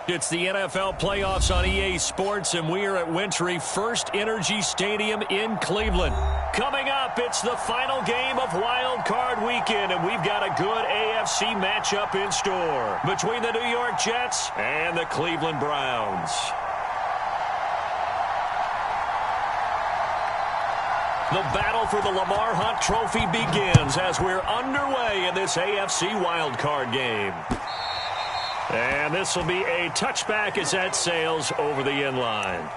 It's the NFL playoffs on EA Sports, and we are at Wintry First Energy Stadium in Cleveland. Coming up, it's the final game of Wild Card Weekend, and we've got a good AFC matchup in store between the New York Jets and the Cleveland Browns. The battle for the Lamar Hunt Trophy begins as we're underway in this AFC Wild Card game. And this will be a touchback as that sails over the end line.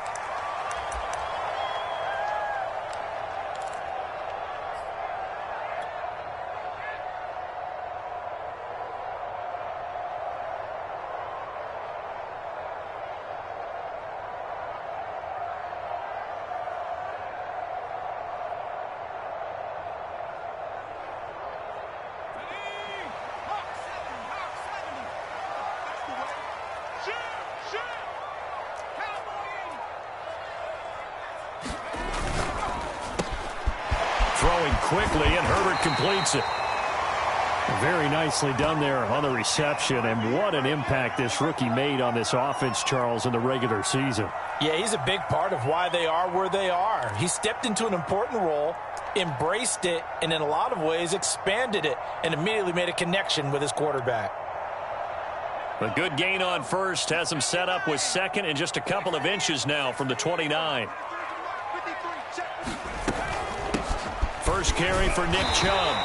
Throwing quickly, and Herbert completes it. Very nicely done there on the reception, and what an impact this rookie made on this offense, Charles, in the regular season. Yeah, he's a big part of why they are where they are. He stepped into an important role, embraced it, and in a lot of ways expanded it, and immediately made a connection with his quarterback. A good gain on first has him set up with second and just a couple of inches now from the 29. First carry for Nick Chubb.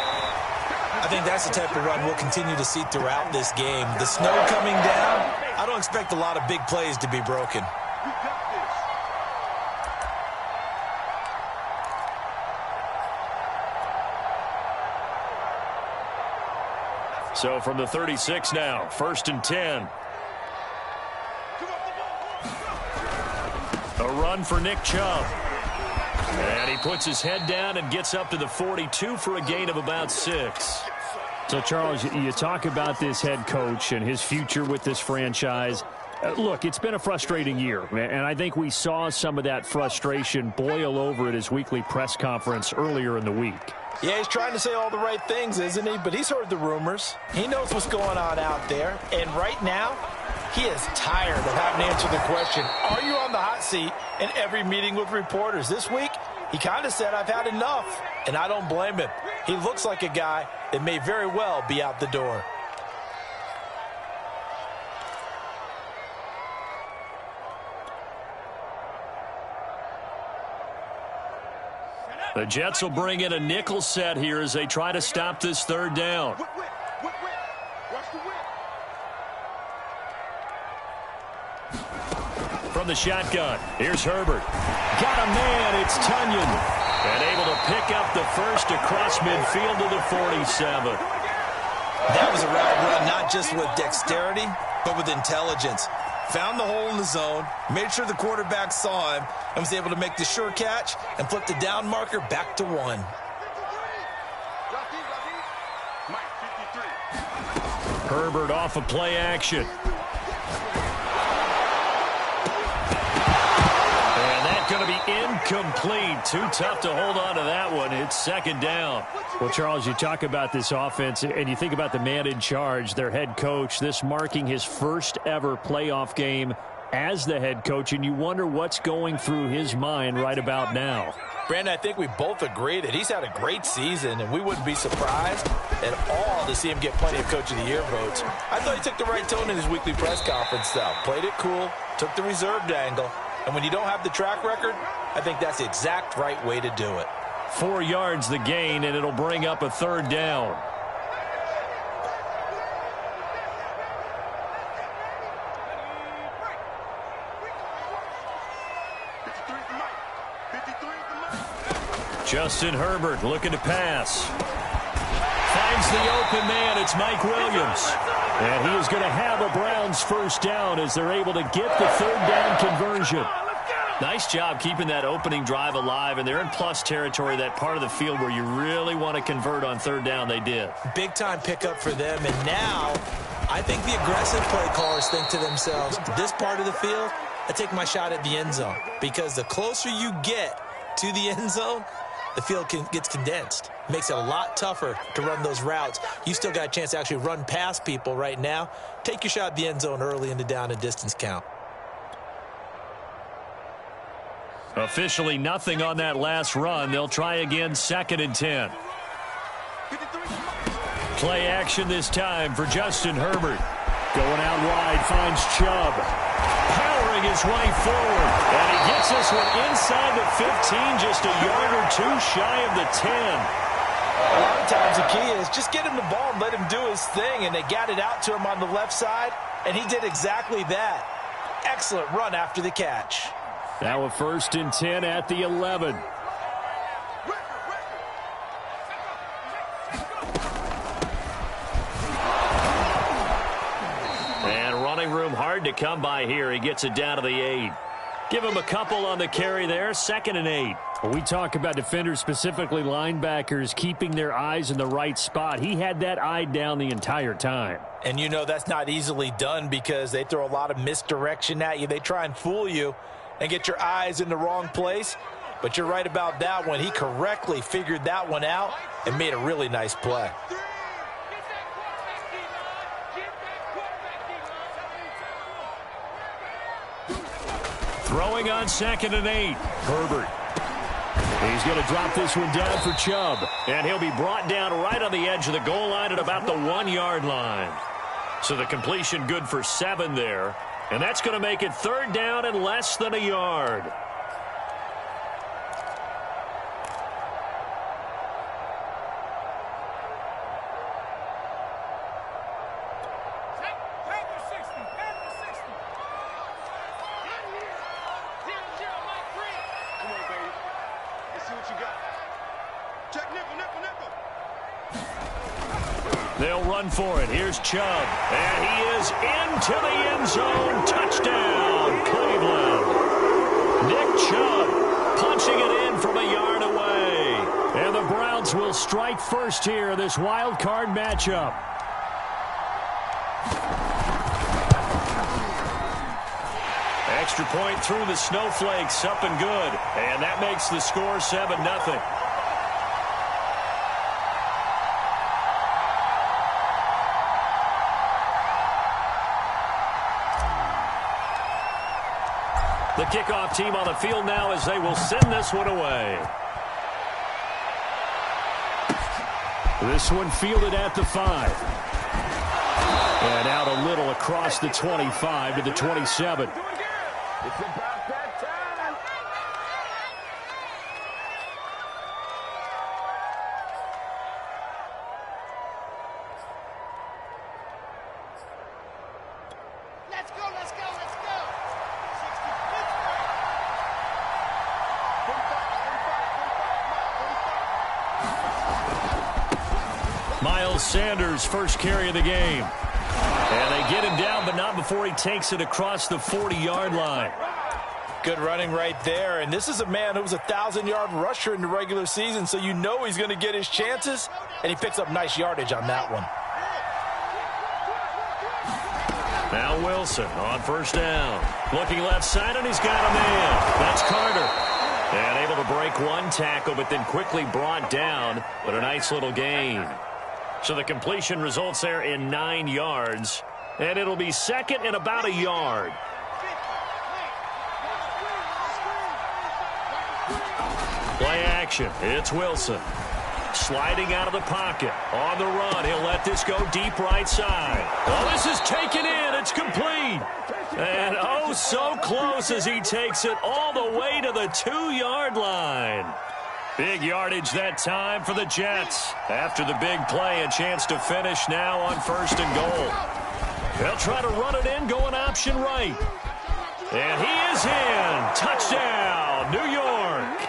I think that's the type of run we'll continue to see throughout this game. The snow coming down, I don't expect a lot of big plays to be broken. So from the 36 now, 1st and 10. A run for Nick Chubb. And he puts his head down and gets up to the 42 for a gain of about 6. So, Charles, you talk about this head coach and his future with this franchise. Look, it's been a frustrating year, and I think we saw some of that frustration boil over at his weekly press conference earlier in the week. Yeah, he's trying to say all the right things, isn't he? But he's heard the rumors. He knows what's going on out there. And right now, he is tired of having to answer the question, are you on the hot seat in every meeting with reporters? This week, he kind of said, I've had enough. And I don't blame him. He looks like a guy that may very well be out the door. The Jets will bring in a nickel set here as they try to stop this third down. From the shotgun, here's Herbert. Got a man, it's Tunyon. And able to pick up the first across midfield to the 47. That was a route run, not just with dexterity, but with intelligence. Found the hole in the zone, made sure the quarterback saw him, and was able to make the sure catch and flip the down marker back to 1. Herbert off of play action. And that's going to be incomplete. Too tough to hold on to that one. It's 2nd down. Well, Charles, you talk about this offense, and you think about the man in charge, their head coach, this marking his first ever playoff game as the head coach, and you wonder what's going through his mind right about now. Brandon, I think we both agree that he's had a great season, and we wouldn't be surprised at all to see him get plenty of Coach of the Year votes. I thought he took the right tone in his weekly press conference, though. Played it cool, took the reserved angle, and when you don't have the track record, I think that's the exact right way to do it. 4 yards the gain, and it'll bring up a 3rd down. Justin Herbert looking to pass. Finds the open man. It's Mike Williams. And he is going to have a Browns first down as they're able to get the 3rd down conversion. Nice job keeping that opening drive alive, and they're in plus territory, that part of the field where you really want to convert on 3rd down. They did. Big-time pickup for them, and now I think the aggressive play callers think to themselves, this part of the field, I take my shot at the end zone, because the closer you get to the end zone, the field gets condensed. Makes it a lot tougher to run those routes. You still got a chance to actually run past people right now. Take your shot at the end zone early in the down and distance count. Officially nothing on that last run. They'll try again, 2nd and 10. Play action this time for Justin Herbert. Going out wide, finds Chubb. Powering his way forward. And he gets this one inside the 15, just a yard or two shy of the 10. A lot of times the key is just get him the ball and let him do his thing. And they got it out to him on the left side, and he did exactly that. Excellent run after the catch. Now a 1st and 10 at the 11. And running room hard to come by here. He gets it down to the 8. Give him a couple on the carry there. 2nd and 8. We talk about defenders, specifically linebackers, keeping their eyes in the right spot. He had that eye down the entire time. And you know that's not easily done because they throw a lot of misdirection at you. They try and fool you and get your eyes in the wrong place. But you're right about that one. He correctly figured that one out and made a really nice play. Throwing on 2nd and 8. Herbert. He's going to drop this one down for Chubb. And he'll be brought down right on the edge of the goal line at about the 1-yard line. So the completion good for 7 there. And that's going to make it 3rd down and less than a yard. They'll run for it. Here's Chubb. And he is into the end zone. Touchdown, Cleveland. Nick Chubb punching it in from a yard away. And the Browns will strike first here in this wild card matchup. Extra point through the snowflakes, up and good. And that makes the score 7-0. The kickoff team on the field now as they will send this one away. This one fielded at the 5. And out a little across the 25 to the 27. It's about that time. Let's go, let's go, let's go. 60, Miles Sanders, first carry of the game. And they get him down, but not before he takes it across the 40-yard line. Good running right there. And this is a man who was a 1,000-yard rusher in the regular season, so you know he's going to get his chances. And he picks up nice yardage on that one. Now Wilson on 1st down. Looking left side, and he's got a man. That's Carter. And able to break one tackle, but then quickly brought down. But a nice little gain. So the completion results there in 9 yards. And it'll be 2nd and about a yard. Play action. It's Wilson. Sliding out of the pocket. On the run. He'll let this go deep right side. Oh, this is taken in. It's complete. And oh, so close as he takes it all the way to the 2-yard line. Big yardage that time for the Jets. After the big play, a chance to finish now on 1st and goal. They'll try to run it in, going option right. And he is in. Touchdown, New York.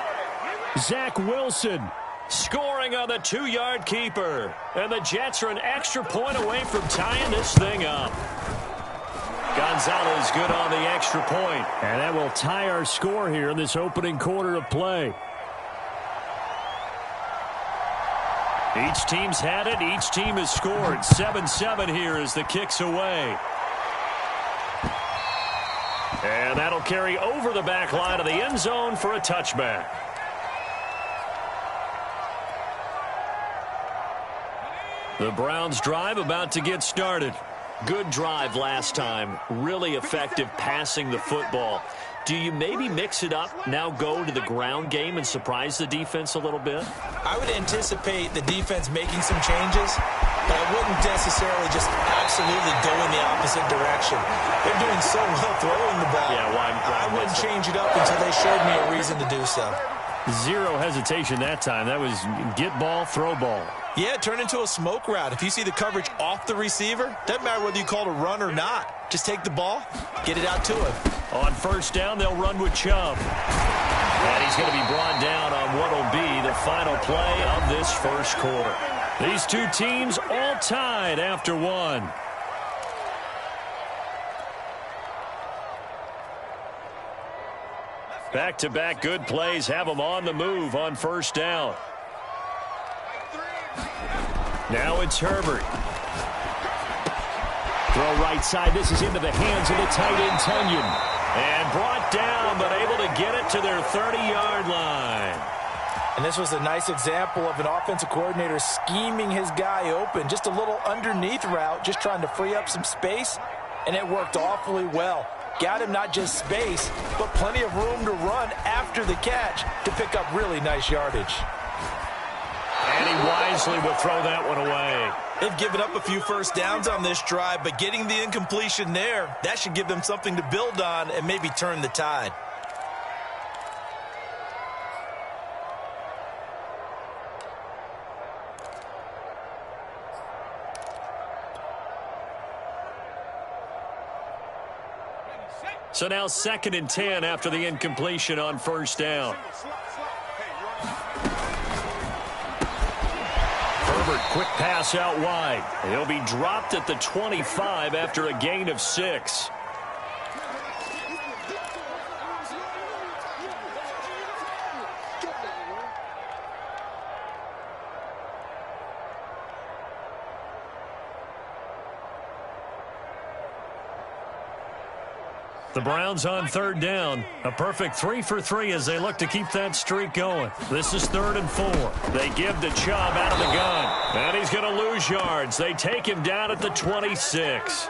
Zach Wilson scoring on the 2-yard keeper. And the Jets are an extra point away from tying this thing up. Gonzalez good on the extra point. And that will tie our score here in this opening quarter of play. Each team's had it. Each team has scored. 7-7 here as the kick's away. And that'll carry over the back line of the end zone for a touchback. The Browns drive about to get started. Good drive last time. Really effective passing the football. Do you maybe mix it up, now go to the ground game and surprise the defense a little bit? I would anticipate the defense making some changes, but I wouldn't necessarily just absolutely go in the opposite direction. They're doing so well throwing the ball. Yeah, why I wouldn't change it up until they showed me a reason to do so. Zero hesitation that time. That was get ball, throw ball. Yeah, turn into a smoke route. If you see the coverage off the receiver, doesn't matter whether you call it a run or not. Just take the ball, get it out to him. On first down, they'll run with Chubb. And he's going to be brought down on what will be the final play of this first quarter. These two teams all tied after one. Back-to-back good plays have them on the move on first down. Now it's Herbert. Throw right side. This is into the hands of the tight end, Tunyon. And brought down, but able to get it to their 30-yard line. And this was a nice example of an offensive coordinator scheming his guy open. Just a little underneath route, just trying to free up some space. And it worked awfully well. Got him not just space, but plenty of room to run after the catch to pick up really nice yardage. And he wisely will throw that one away. They've given up a few first downs on this drive, but getting the incompletion there, that should give them something to build on and maybe turn the tide. So now 2nd and 10 after the incompletion on first down. Herbert, quick pass out wide. He'll be dropped at the 25 after a gain of 6. The Browns on 3rd down. A perfect 3 for 3 as they look to keep that streak going. This is 3rd and 4. They give to Chubb out of the gun. And he's going to lose yards. They take him down at the 26.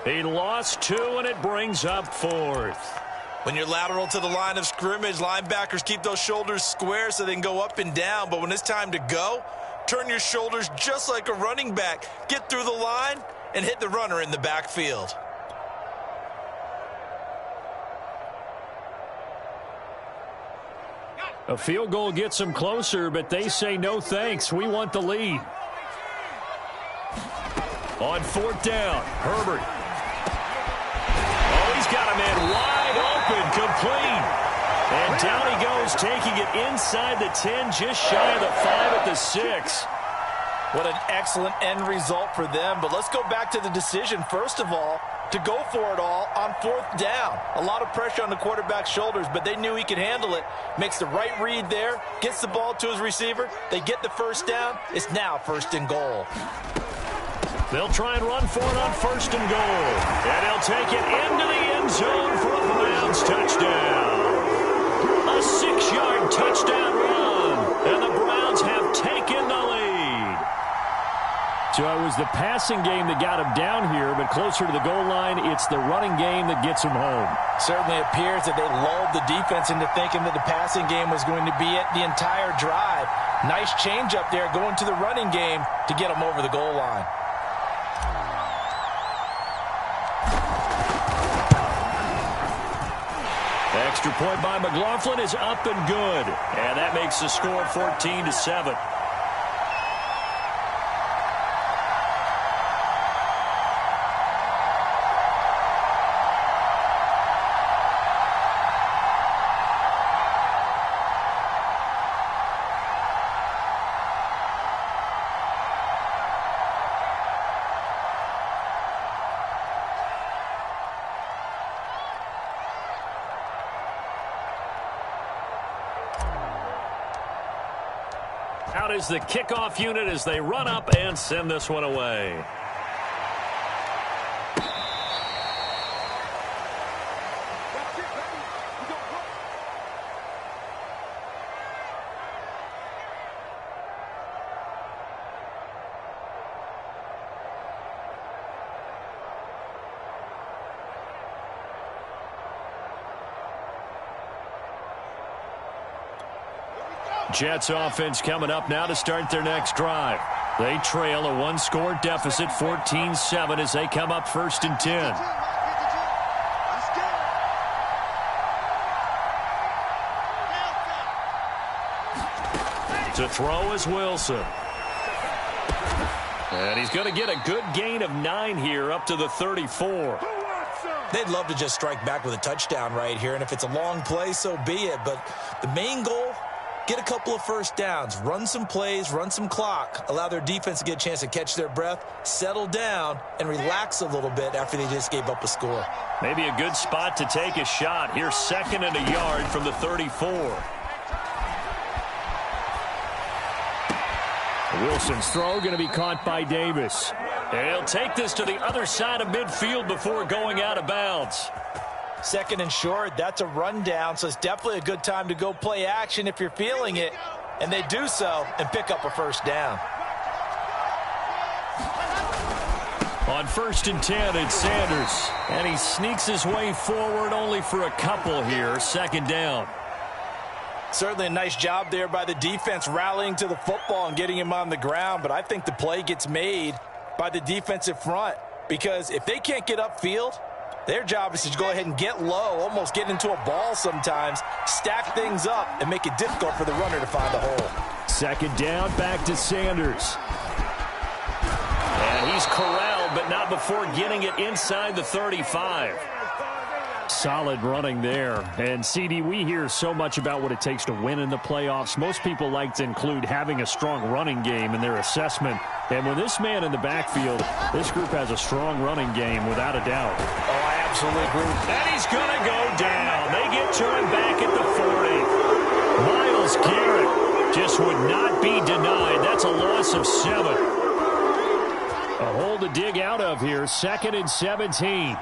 He lost 2, and it brings up 4th. When you're lateral to the line of scrimmage, linebackers keep those shoulders square so they can go up and down. But when it's time to go, turn your shoulders just like a running back. Get through the line and hit the runner in the backfield. A field goal gets them closer, but they say no thanks. We want the lead. On 4th down, Herbert. Oh, he's got a man wide open, complete. And down he goes, taking it inside the 10, just shy of the 5 at the 6. What an excellent end result for them. But let's go back to the decision, first of all, to go for it all on 4th down. A lot of pressure on the quarterback's shoulders, but they knew he could handle it. Makes the right read there, gets the ball to his receiver. They get the first down. It's now 1st and goal. They'll try and run for it on 1st and goal. And they'll take it into the end zone for a Browns touchdown. A 6-yard touchdown run. And the Browns have taken the lead. So it was the passing game that got him down here, but closer to the goal line, it's the running game that gets him home. Certainly appears that they lulled the defense into thinking that the passing game was going to be it the entire drive. Nice change up there going to the running game to get them over the goal line. Extra point by McLaughlin is up and good. And that makes the score 14-7. Out is the kickoff unit as they run up and send this one away. Jets offense coming up now to start their next drive. They trail a one-score deficit, 14-7, as they come up 1st and 10. To throw is Wilson. And he's going to get a good gain of 9 here up to the 34. They'd love to just strike back with a touchdown right here, and if it's a long play, so be it. But the main goal, get a couple of first downs, run some plays, run some clock, allow their defense to get a chance to catch their breath, settle down, and relax a little bit after they just gave up a score. Maybe a good spot to take a shot. Here's 2nd and a yard from the 34. Wilson's throw going to be caught by Davis. And he'll take this to the other side of midfield before going out of bounds. 2nd and short, that's a rundown, so it's definitely a good time to go play action if you're feeling it. And they do so and pick up a first down. On 1st and 10, it's Sanders. And he sneaks his way forward only for a couple here. 2nd down. Certainly a nice job there by the defense rallying to the football and getting him on the ground, but I think the play gets made by the defensive front, because if they can't get upfield, their job is to go ahead and get low, almost get into a ball sometimes, stack things up, and make it difficult for the runner to find the hole. 2nd down, back to Sanders. And he's corralled, but not before getting it inside the 35. Solid running there. And, CD, we hear so much about what it takes to win in the playoffs. Most people like to include having a strong running game in their assessment. And with this man in the backfield, this group has a strong running game without a doubt. Oh, I absolutely agree. And he's going to go down. They get to him back at the 40. Myles Garrett just would not be denied. That's a loss of 7. A hole to dig out of here. 2nd and 17.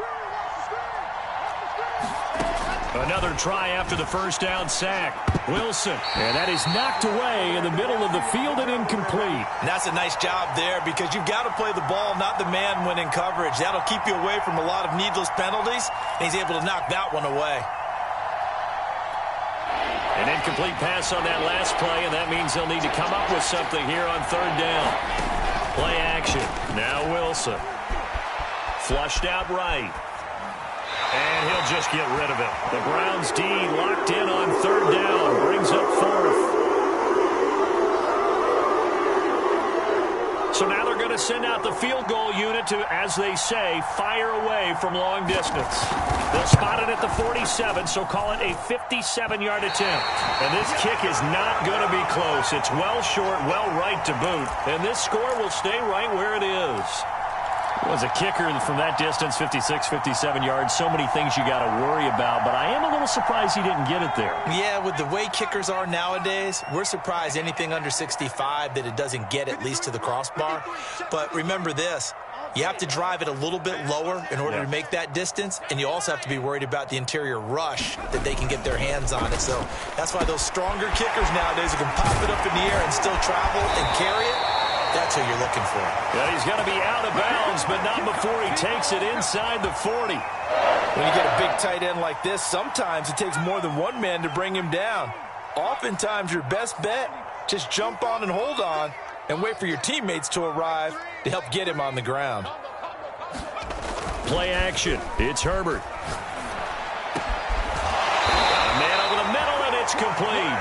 Another try after the first down sack. Wilson. And that is knocked away in the middle of the field and incomplete. And that's a nice job there, because you've got to play the ball, not the man when in coverage. That'll keep you away from a lot of needless penalties, and he's able to knock that one away. An incomplete pass on that last play, and that means they'll need to come up with something here on 3rd down. Play action. Now Wilson. Flushed out right. And he'll just get rid of it. The Browns D locked in on 3rd down. Brings up 4th. So now they're going to send out the field goal unit to, as they say, fire away from long distance. They'll spot it at the 47, so call it a 57-yard attempt. And this kick is not going to be close. It's well short, well right to boot. And this score will stay right where it is. Was a kicker from that distance, 56, 57 yards. So many things you got to worry about, but I am a little surprised he didn't get it there. Yeah, with the way kickers are nowadays, we're surprised anything under 65 that it doesn't get at least to the crossbar. But remember this, you have to drive it a little bit lower in order to make that distance, and you also have to be worried about the interior rush that they can get their hands on it. So that's why those stronger kickers nowadays who can pop it up in the air and still travel and carry it, that's who you're looking for. Yeah, he's going to be out of bounds, but not before he takes it inside the 40. When you get a big tight end like this, sometimes it takes more than one man to bring him down. Oftentimes, your best bet, just jump on and hold on and wait for your teammates to arrive to help get him on the ground. Play action. It's Herbert. A man over the middle, and it's complete.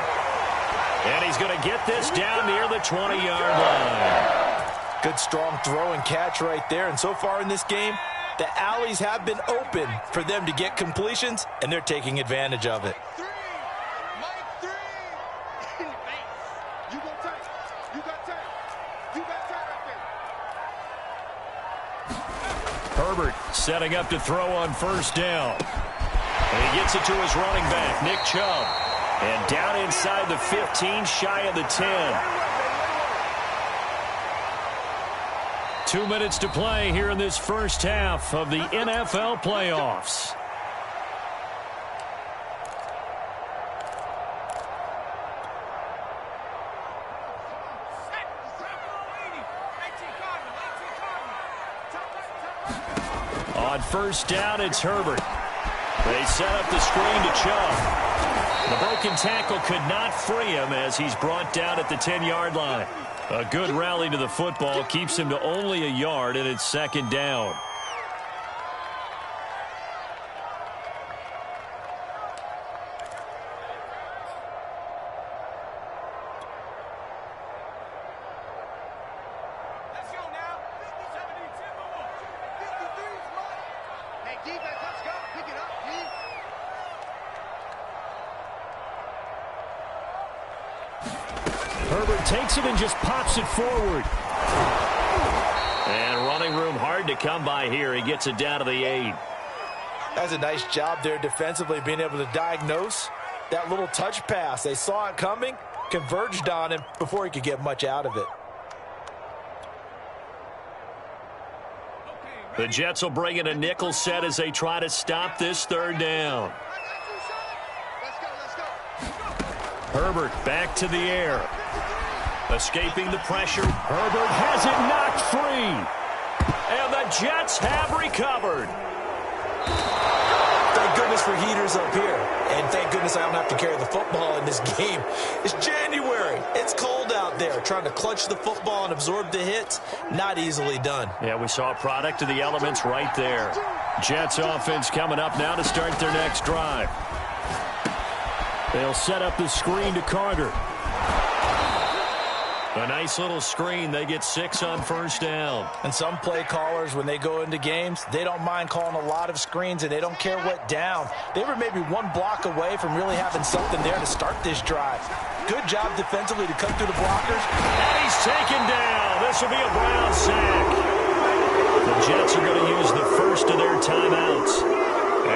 And he's going to get this down near the 20-yard line. Good strong throw and catch right there. And so far in this game, the alleys have been open for them to get completions, and they're taking advantage of it. Herbert setting up to throw on 1st down. And he gets it to his running back, Nick Chubb. And down inside the 15, shy of the 10. 2 minutes to play here in this first half of the NFL playoffs. On 1st down, it's Herbert. They set up the screen to Chubb. The broken tackle could not free him as he's brought down at the 10-yard line. A good rally to the football keeps him to only a yard, and it's second down. Herbert takes it and just pops it forward. And running room hard to come by here. He gets it down to the 8. That's a nice job there defensively, being able to diagnose that little touch pass. They saw it coming, converged on him before he could get much out of it. The Jets will bring in a nickel set as they try to stop this third down. Herbert back to the air. Escaping the pressure. Herbert has it knocked free. And the Jets have recovered. Thank goodness for heaters up here. And thank goodness I don't have to carry the football in this game. It's January. It's cold out there. Trying to clutch the football and absorb the hits, not easily done. Yeah, we saw a product of the elements right there. Jets offense coming up now to start their next drive. They'll set up the screen to Carter. A nice little screen. They get 6 on first down. And some play callers, when they go into games, they don't mind calling a lot of screens, and they don't care what down. They were maybe one block away from really having something there to start this drive. Good job defensively to cut through the blockers. And he's taken down. This will be a Brown sack. The Jets are going to use the first of their timeouts,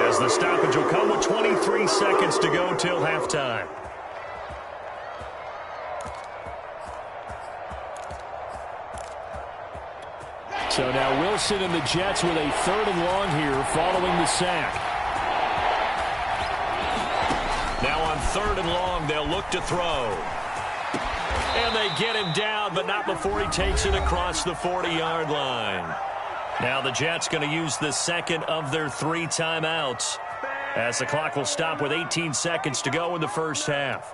as the stoppage will come with 23 seconds to go till halftime. So now Wilson and the Jets with a 3rd and long here following the sack. Now on 3rd and long, they'll look to throw. And they get him down, but not before he takes it across the 40-yard line. Now the Jets going to use the second of their 3 timeouts, as the clock will stop with 18 seconds to go in the first half.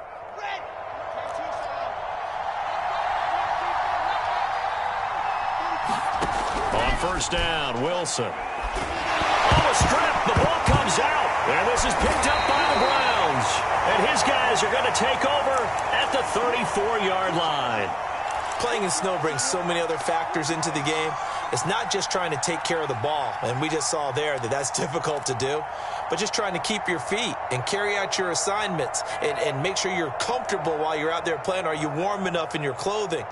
On first down, Wilson. Oh, a strip. The ball comes out. And this is picked up by the Browns. And his guys are going to take over at the 34-yard line. Playing in snow brings so many other factors into the game. It's not just trying to take care of the ball, and we just saw there that that's difficult to do, but just trying to keep your feet and carry out your assignments and make sure you're comfortable while you're out there playing. Are you warm enough in your clothing?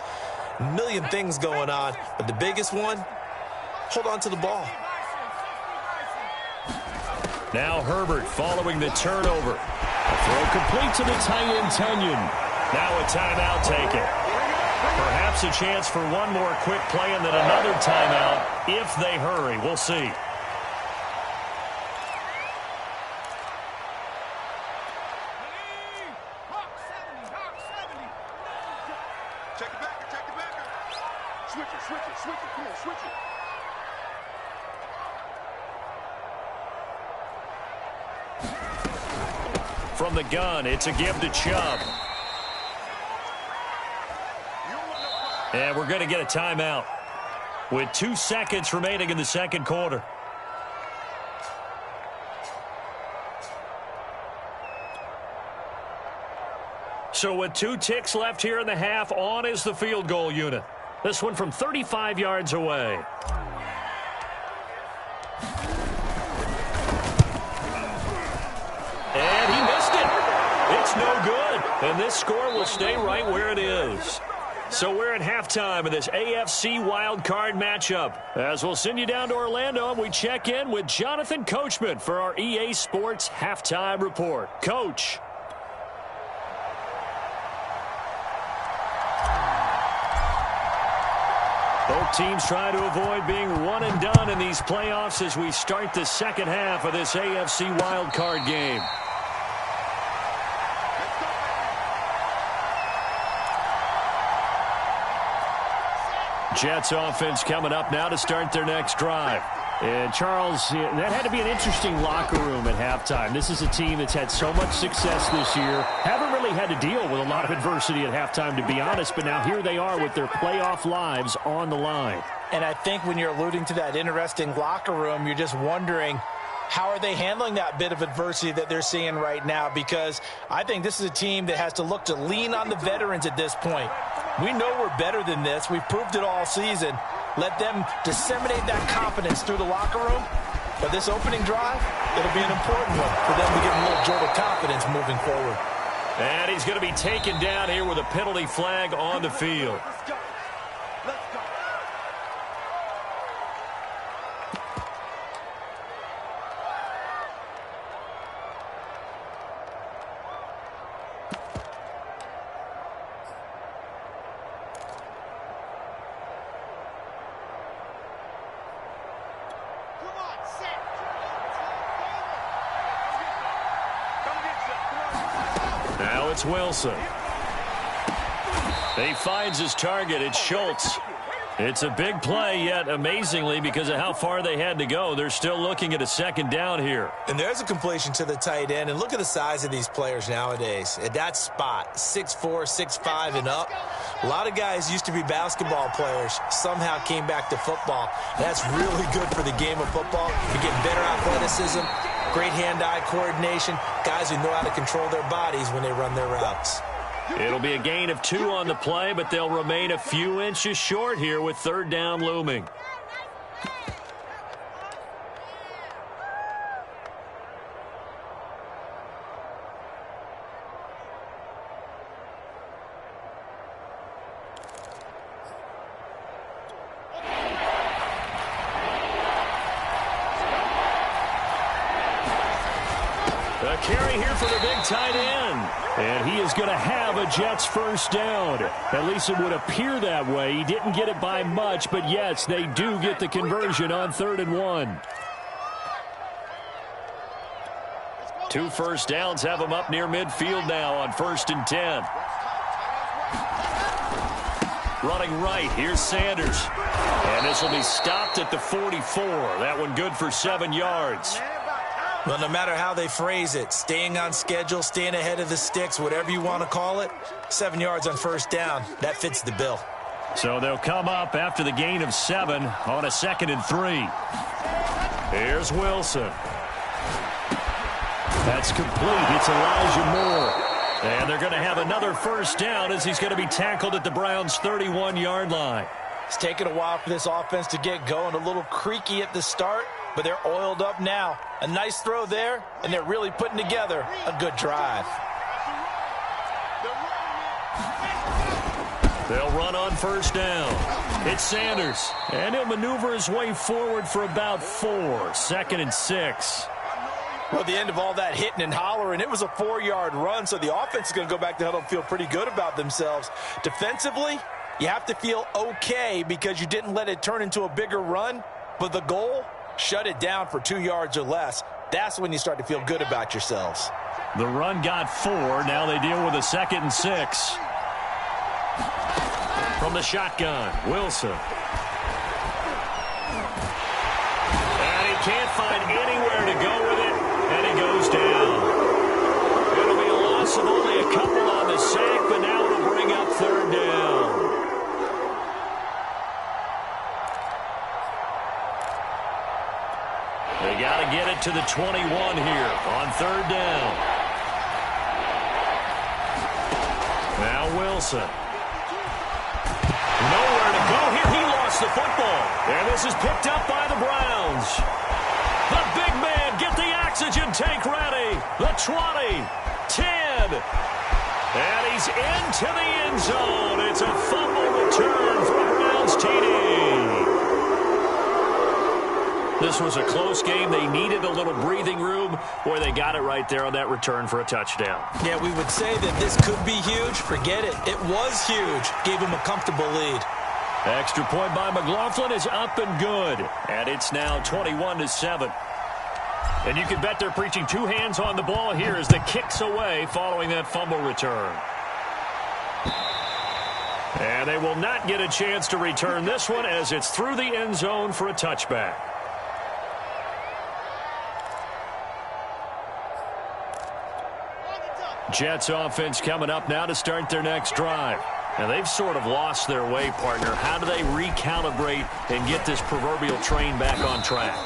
A million things going on, but the biggest one, hold on to the ball. Now Herbert following the turnover. Throw complete to the tight end, Tunyon. Now a timeout taken. Perhaps a chance for one more quick play and then another timeout if they hurry. We'll see. Check it back. Switch it. Come on, switch it. From the gun, it's a give to Chubb. And we're going to get a timeout with 2 seconds remaining in the second quarter. So with 2 ticks left here in the half, on is the field goal unit. This one from 35 yards away. And he missed it. It's no good. And this score will stay right where it is. So we're at halftime of this AFC Wildcard matchup. As we'll send you down to Orlando, and we check in with Jonathan Coachman for our EA Sports Halftime Report. Coach. Both teams trying to avoid being one and done in these playoffs as we start the second half of this AFC Wildcard game. Jets offense coming up now to start their next drive. And, Charles, that had to be an interesting locker room at halftime. This is a team that's had so much success this year. Haven't really had to deal with a lot of adversity at halftime, to be honest. But now here they are with their playoff lives on the line. And I think when you're alluding to that interesting locker room, you're just wondering, how are they handling that bit of adversity that they're seeing right now? Because I think this is a team that has to look to lean on the veterans at this point. We know we're better than this. We've proved it all season. Let them disseminate that confidence through the locker room. But this opening drive, it'll be an important one for them to get a little jolt of confidence moving forward. And he's going to be taken down here with a penalty flag on the field. Now it's Wilson. He finds his target. It's Schultz. It's a big play, yet amazingly, because of how far they had to go, they're still looking at a second down here. And there's a completion to the tight end. And look at the size of these players nowadays. At that spot, 6'4", 6'5", and up. A lot of guys used to be basketball players, somehow came back to football. That's really good for the game of football. You're getting better athleticism, great hand-eye coordination, guys who know how to control their bodies when they run their routes. It'll be a gain of 2 on the play, but they'll remain a few inches short here with third down looming. A carry here for the big tight end. And he is going to have a Jets first down. At least it would appear that way. He didn't get it by much, but yes, they do get the conversion on 3rd and 1. 2 first downs have them up near midfield now on 1st and 10. Running right, here's Sanders. And this will be stopped at the 44. That one good for 7 yards. Well, no matter how they phrase it, staying on schedule, staying ahead of the sticks, whatever you want to call it, 7 yards on first down, that fits the bill. So they'll come up after the gain of 7 on a 2nd and 3. Here's Wilson. That's complete. It's Elijah Moore. And they're going to have another first down as he's going to be tackled at the Browns' 31-yard line. It's taken a while for this offense to get going, a little creaky at the start, but they're oiled up now. A nice throw there, and they're really putting together a good drive. They'll run on first down. It's Sanders, and he'll maneuver his way forward for about 4. 2nd and 6. Well, at the end of all that hitting and hollering, it was a 4-yard run, so the offense is going to go back to huddle and feel pretty good about themselves. Defensively, you have to feel okay because you didn't let it turn into a bigger run, but the goal, shut it down for 2 yards or less. That's when you start to feel good about yourselves. The run got 4. Now they deal with a 2nd and 6. From the shotgun, Wilson. And he can't find anywhere to go with it, and he goes down. It'll be a loss of only a couple on the sack, but now it'll bring up 3rd down. They got to get it to the 21 here on 3rd down. Now Wilson. Nowhere to go here. He lost the football. And this is picked up by the Browns. The big man, get the oxygen tank ready. The 20, 10. And he's into the end zone. It's a fumble return for a Browns TD. This was a close game. They needed a little breathing room. Boy, they got it right there on that return for a touchdown. Yeah, we would say that this could be huge. Forget it. It was huge. Gave him a comfortable lead. Extra point by McLaughlin is up and good. And it's now 21-7. And you can bet they're preaching 2 hands on the ball here as the kick's away following that fumble return. And they will not get a chance to return this one as it's through the end zone for a touchback. Jets offense coming up now to start their next drive. And they've sort of lost their way, partner. How do they recalibrate and get this proverbial train back on track?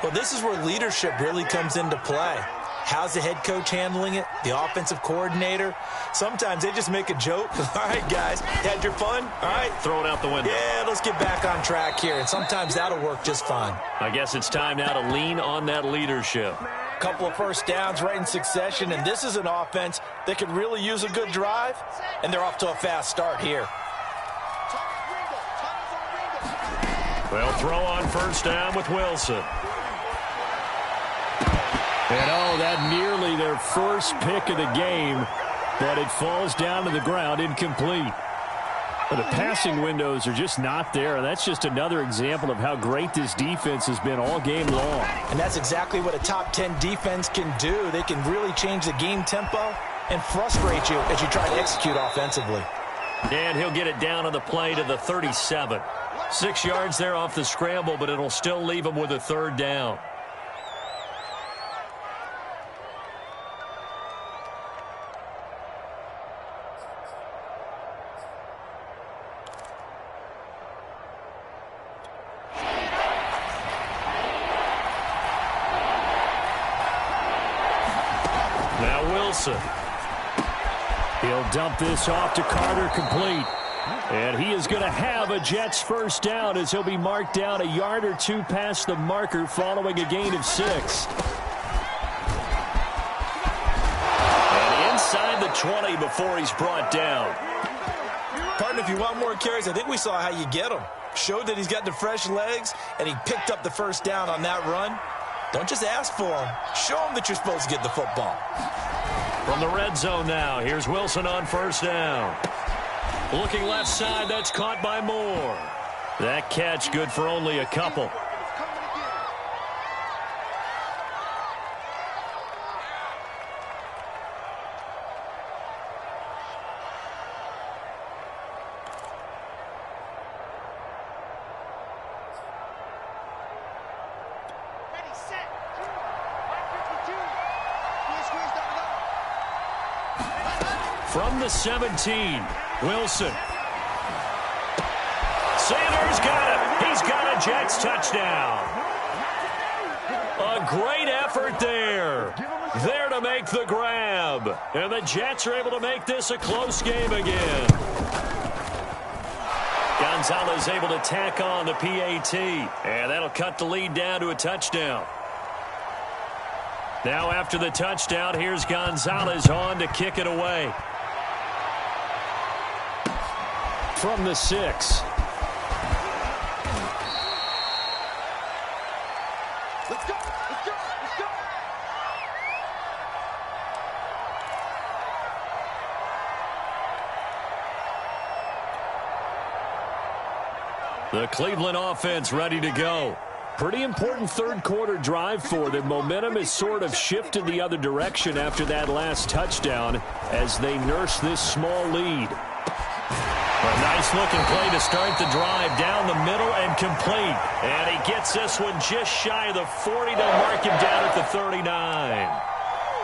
Well, this is where leadership really comes into play. How's the head coach handling it? The offensive coordinator? Sometimes they just make a joke. All right, guys, had your fun? All right. Throw it out the window. Yeah, let's get back on track here. And sometimes that'll work just fine. I guess it's time now to lean on that leadership. Couple of first downs right in succession, and this is an offense that could really use a good drive, and they're off to a fast start here. They'll throw on first down with Wilson. And oh, that nearly their first pick of the game, but it falls down to the ground incomplete. But the passing windows are just not there, and that's just another example of how great this defense has been all game long. And that's exactly what a top 10 defense can do. They can really change the game tempo and frustrate you as you try to execute offensively. And he'll get it down on the play to the 37. 6 yards there off the scramble, but it'll still leave him with a third down. He'll dump this off to Carter, complete. And he is going to have a Jets first down as he'll be marked down a yard or two past the marker following a gain of 6. And inside the 20 before he's brought down. Partner, if you want more carries, I think we saw how you get them. Showed that he's got the fresh legs, and he picked up the first down on that run. Don't just ask for them. Show them that you're supposed to get the football. From the red zone now, here's Wilson on first down. Looking left side, that's caught by Moore. That catch good for only a couple. From the 17, Wilson. Sanders got it. He's got a Jets touchdown. A great effort there. There to make the grab. And the Jets are able to make this a close game again. Gonzalez able to tack on the PAT. And that'll cut the lead down to a touchdown. Now after the touchdown, here's Gonzalez on to kick it away. From the 6. Let's go, let's go, let's go. The Cleveland offense ready to go. Pretty important third quarter drive for them. Momentum has sort of shifted the other direction after that last touchdown as they nurse this small lead. A nice-looking play to start the drive down the middle and complete. And he gets this one just shy of the 40 to mark him down at the 39.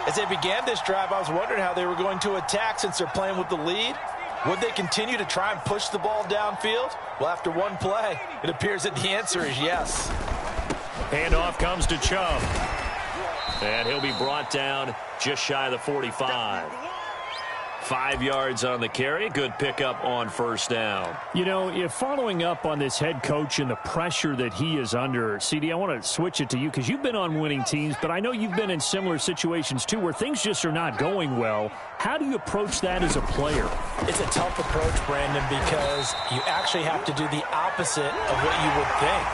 As they began this drive, I was wondering how they were going to attack since they're playing with the lead. Would they continue to try and push the ball downfield? Well, after one play, it appears that the answer is yes. Handoff comes to Chubb. And he'll be brought down just shy of the 45. 5 yards on the carry. Good pickup on first down. You know, if following up on this head coach and the pressure that he is under, CD, I want to switch it to you because you've been on winning teams, but I know you've been in similar situations too where things just are not going well. How do you approach that as a player? It's a tough approach, Brandon, because you actually have to do the opposite of what you would think.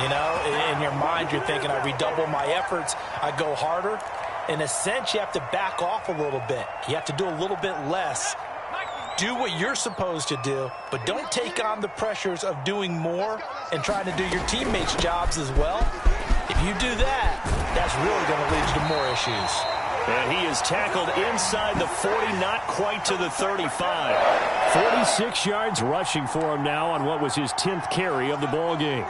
You know, in your mind, you're thinking, I redouble my efforts, I go harder. In a sense, you have to back off a little bit. You have to do a little bit less. Do what you're supposed to do, but don't take on the pressures of doing more and trying to do your teammates' jobs as well. If you do that, that's really going to lead you to more issues. And he is tackled inside the 40, not quite to the 35. 46 yards rushing for him now on what was his 10th carry of the ball game.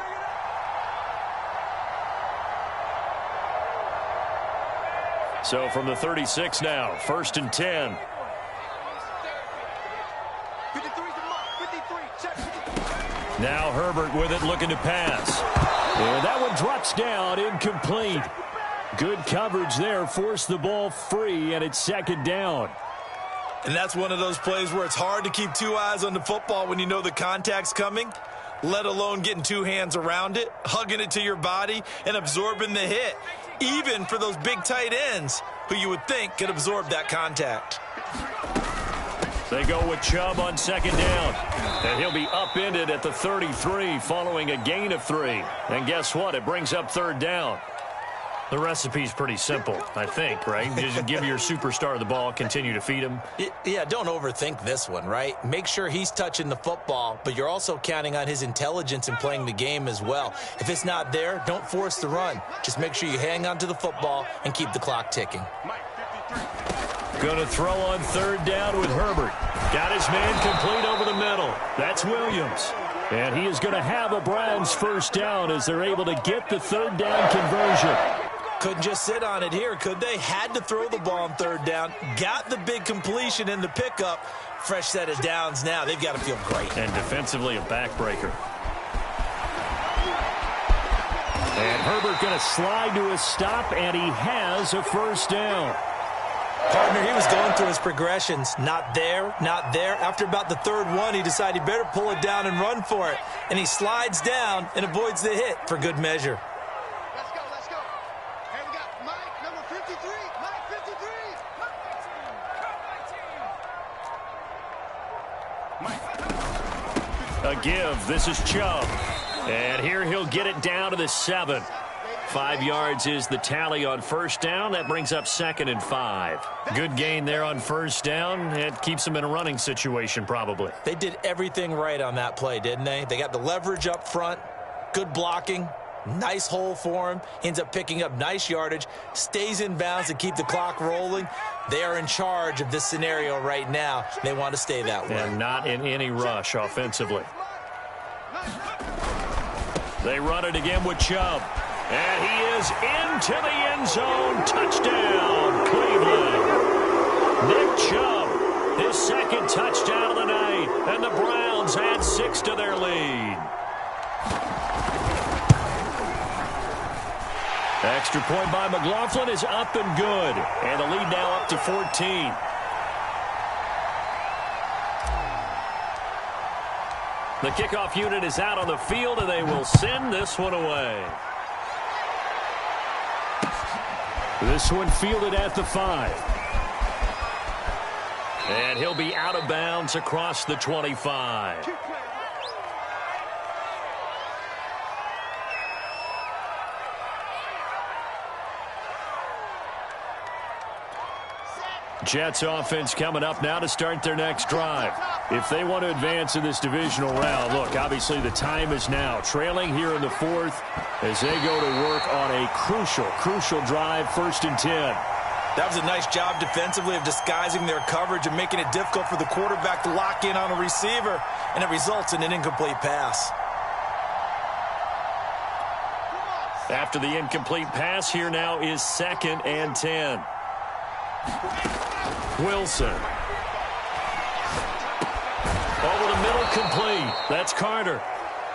So from the 36 now, 1st and 10. 53's the mark. 53. Check. Now Herbert with it, looking to pass. And that one drops down, incomplete. Good coverage there, forced the ball free, and it's 2nd down. And that's one of those plays where it's hard to keep two eyes on the football when you know the contact's coming, let alone getting two hands around it, hugging it to your body, and absorbing the hit, even for those big tight ends who you would think could absorb that contact. They go with Chubb on 2nd down. And he'll be upended at the 33 following a gain of 3. And guess what? It brings up 3rd down. The recipe's pretty simple, I think, right? Just give your superstar the ball, continue to feed him. Yeah, don't overthink this one, right? Make sure he's touching the football, but you're also counting on his intelligence in playing the game as well. If it's not there, don't force the run. Just make sure you hang on to the football and keep the clock ticking. Going to throw on 3rd down with Herbert. Got his man complete over the middle. That's Williams. And he is going to have a Browns 1st down as they're able to get the 3rd down conversion. Couldn't just sit on it here, could they? Had to throw the ball on 3rd down. Got the big completion in the pickup. Fresh set of downs now. They've got to feel great. And defensively a backbreaker. And Herbert going to slide to a stop, and he has a 1st down. Partner, he was going through his progressions. Not there, not there. After about the 3rd one, he decided he better pull it down and run for it. And he slides down and avoids the hit for good measure. Let's go, let's go. Hey, we got Mike, number 53. Mike, 53. A give. This is Chubb. And here he'll get it down to the 7. 5 yards is the tally on 1st down. That brings up 2nd and 5. Good gain there on 1st down. It keeps them in a running situation probably. They did everything right on that play, didn't they? They got the leverage up front, good blocking, nice hole for him. He ends up picking up nice yardage, stays in bounds to keep the clock rolling. They are in charge of this scenario right now. They want to stay that way. And not in any rush offensively. They run it again with Chubb. And he is into the end zone. Touchdown, Cleveland. Nick Chubb, his 2nd touchdown of the night. And the Browns add 6 to their lead. Extra point by McLaughlin is up and good. And the lead now up to 14. The kickoff unit is out on the field, and they will send this one away. This one fielded at the 5. And he'll be out of bounds across the 25. Jets offense coming up now to start their next drive. If they want to advance in this divisional round, look, obviously the time is now. Trailing here in the 4th as they go to work on a crucial drive, 1st and 10. That was a nice job defensively of disguising their coverage and making it difficult for the quarterback to lock in on a receiver, and it results in an incomplete pass. After the incomplete pass, here now is 2nd and 10. Wilson. Over the middle, complete. That's Carter.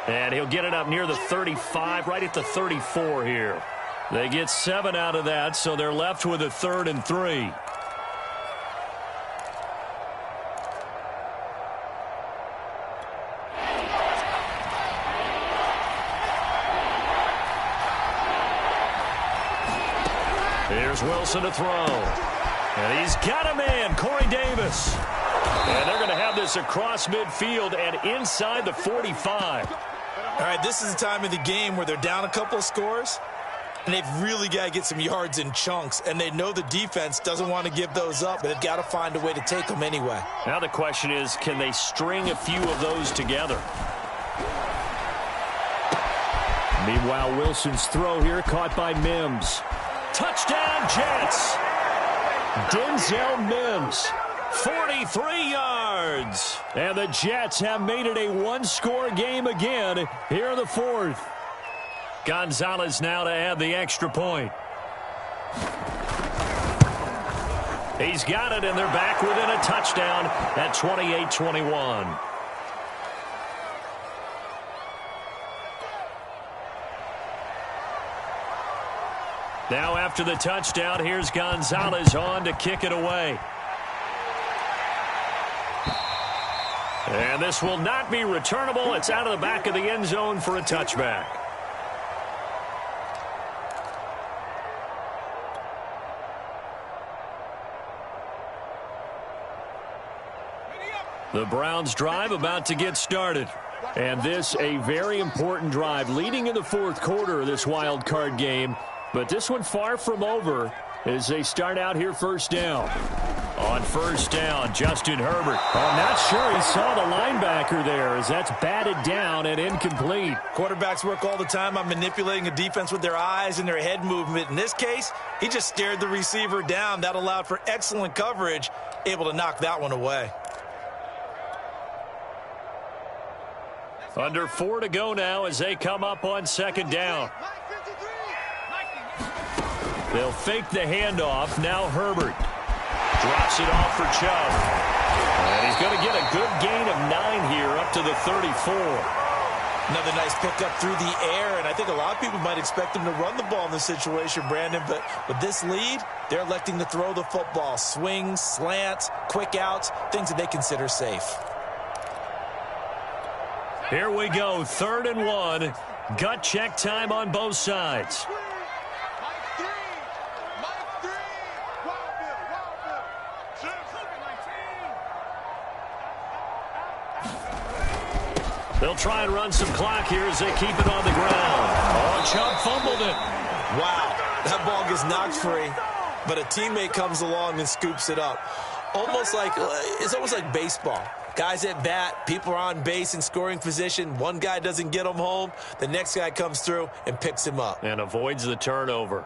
And he'll get it up near the 35, right at the 34 here. They get 7 out of that, so they're left with a 3rd and 3. Here's Wilson to throw. And he's got a man, Corey Davis. And they're going to have this across midfield and inside the 45. All right, this is the time of the game where they're down a couple of scores, and they've really got to get some yards in chunks, and they know the defense doesn't want to give those up, but they've got to find a way to take them anyway. Now the question is, can they string a few of those together? Meanwhile, Wilson's throw here caught by Mims. Touchdown, Jets! Denzel Mims, 43 yards. And the Jets have made it a one-score game again here in the fourth. Gonzalez now to add the extra point. He's got it, and they're back within a touchdown at 28-21. Now after the touchdown, here's Gonzalez on to kick it away. And this will not be returnable. It's out of the back of the end zone for a touchback. The Browns drive about to get started. And this a very important drive leading in the fourth quarter of this wild card game. But this one far from over as they start out here first down. On first down, Justin Herbert. I'm not sure he saw the linebacker there as that's batted down and incomplete. Quarterbacks work all the time on manipulating a defense with their eyes and their head movement. In this case, he just stared the receiver down. That allowed for excellent coverage, able to knock that one away. Under 4 to go now as they come up on second down. They'll fake the handoff. Now Herbert drops it off for Chubb. And he's going to get a good gain of 9 here up to the 34. Another nice pickup through the air, and I think a lot of people might expect him to run the ball in this situation, Brandon, but with this lead, they're electing to throw the football. Swings, slants, quick outs, things that they consider safe. Here we go, 3rd and 1. Gut check time on both sides. They'll try and run some clock here as they keep it on the ground. Oh, Chubb fumbled it. Wow, that ball gets knocked free, but a teammate comes along and scoops it up. It's almost like baseball. Guys at bat, people are on base in scoring position. One guy doesn't get him home. The next guy comes through and picks him up. And avoids the turnover.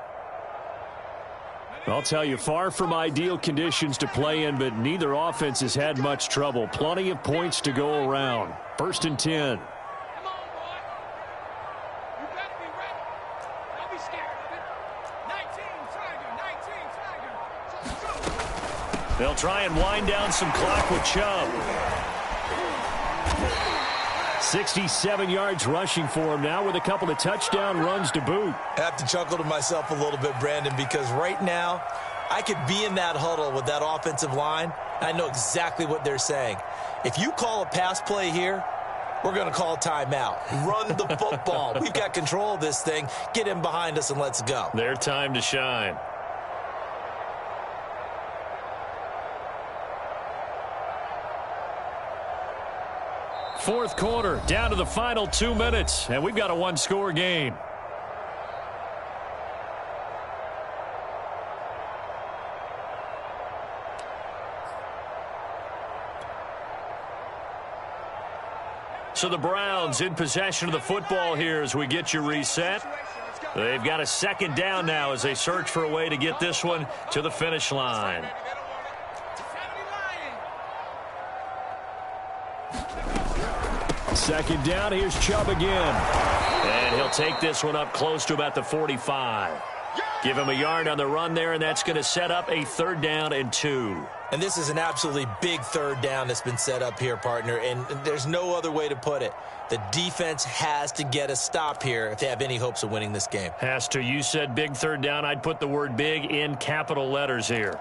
I'll tell you, far from ideal conditions to play in, but neither offense has had much trouble. Plenty of points to go around. 1st and 10. They'll try and wind down some clock with Chubb. 67 yards rushing for him now with a couple of touchdown runs to boot. I have to chuckle to myself a little bit, Brandon, because right now I could be in that huddle with that offensive line. I know exactly what they're saying. If you call a pass play here, we're going to call a timeout. Run the football. We've got control of this thing. Get in behind us and let's go. Their time to shine. Fourth quarter, down to the final 2 minutes, and we've got a one-score game. So the Browns in possession of the football here as we get you reset. They've got a second down now as they search for a way to get this one to the finish line. Second down, here's Chubb again. And he'll take this one up close to about the 45. Give him a yard on the run there, and that's going to set up a 3rd down and 2. And this is an absolutely big 3rd down that's been set up here, partner, and there's no other way to put it. The defense has to get a stop here if they have any hopes of winning this game. Has to. You said big 3rd down. I'd put the word big in capital letters here.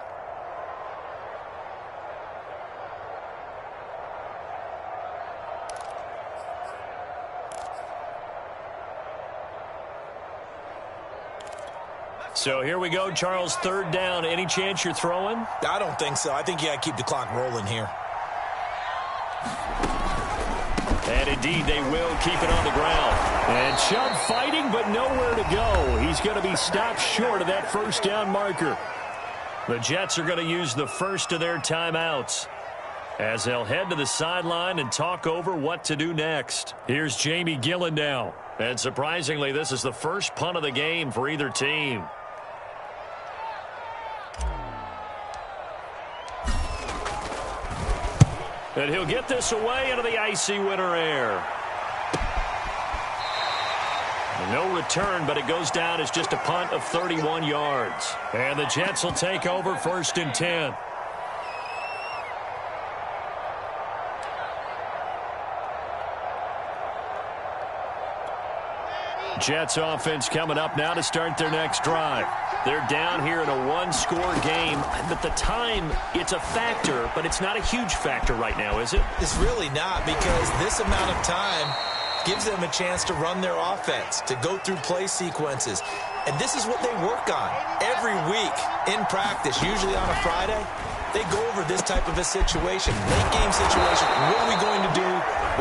So here we go, Charles, 3rd down. Any chance you're throwing? I don't think so. I think you got to keep the clock rolling here. And indeed, they will keep it on the ground. And Chubb fighting, but nowhere to go. He's going to be stopped short of that 1st down marker. The Jets are going to use the first of their timeouts as they'll head to the sideline and talk over what to do next. Here's Jamie Gillen now. And surprisingly, this is the first punt of the game for either team. And he'll get this away into the icy winter air. No return, but it goes down as just a punt of 31 yards. And the Jets will take over 1st and 10. Jets offense coming up now to start their next drive. They're down here in a one-score game, but the time, it's a factor, but it's not a huge factor right now, is it? It's really not, because this amount of time gives them a chance to run their offense, to go through play sequences. And this is what they work on every week in practice, usually on a Friday. They go over this type of a situation, late game situation. What are we going to do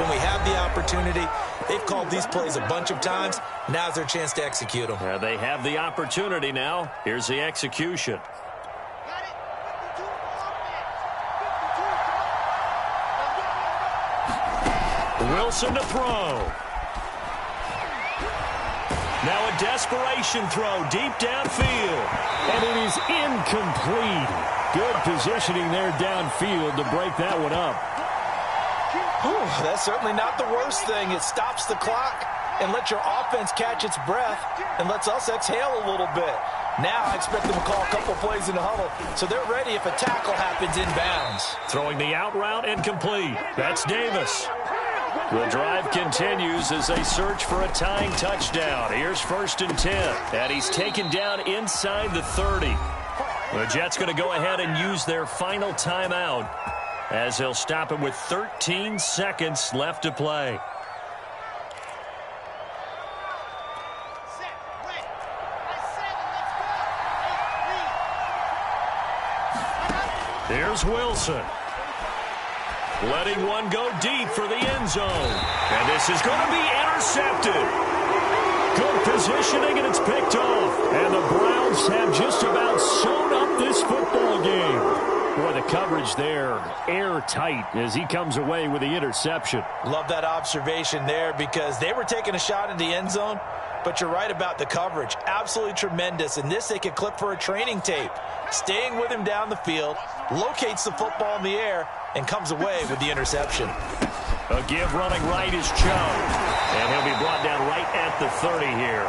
when we have the opportunity? They've called these plays a bunch of times. Now's their chance to execute them. Yeah, they have the opportunity now. Here's the execution. Wilson to throw. Now a desperation throw deep downfield. And it is incomplete. Good positioning there downfield to break that one up. Whew, that's certainly not the worst thing. It stops the clock and lets your offense catch its breath and lets us exhale a little bit. Now I expect them to call a couple plays in the huddle, so they're ready if a tackle happens inbounds. Throwing the out route and complete. That's Davis. The drive continues as they search for a tying touchdown. Here's 1st and 10. And he's taken down inside the 30. The Jets going to go ahead and use their final timeout as they'll stop him with 13 seconds left to play. Here's Wilson. Letting one go deep for the end zone. And this is going to be intercepted. Good positioning, and it's picked off. And the Browns have just about sewn up this football game. Boy, the coverage there, airtight as he comes away with the interception. Love that observation there, because they were taking a shot at the end zone, but you're right about the coverage. Absolutely tremendous. And this they could clip for a training tape. Staying with him down the field, locates the football in the air, and comes away with the interception. A give running right is Cho. And he'll be brought down right at the 30 here.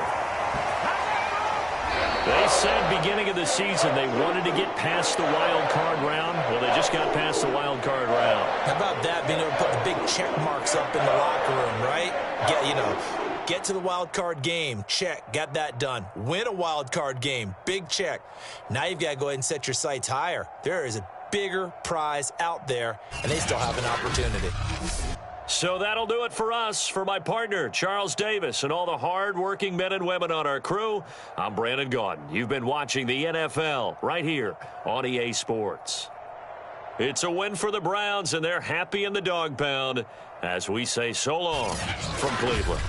They said beginning of the season they wanted to get past the wild card round. Well, they just got past the wild card round. How about that, being able to put the big check marks up in the locker room, right? Get to the wild card game, check, got that done. Win a wild card game, big check. Now you've got to go ahead and set your sights higher. There is a bigger prize out there, and they still have an opportunity. So that'll do it for us. For my partner, Charles Davis, and all the hard-working men and women on our crew, I'm Brandon Gaudin. You've been watching the NFL right here on EA Sports. It's a win for the Browns, and they're happy in the dog pound as we say so long from Cleveland.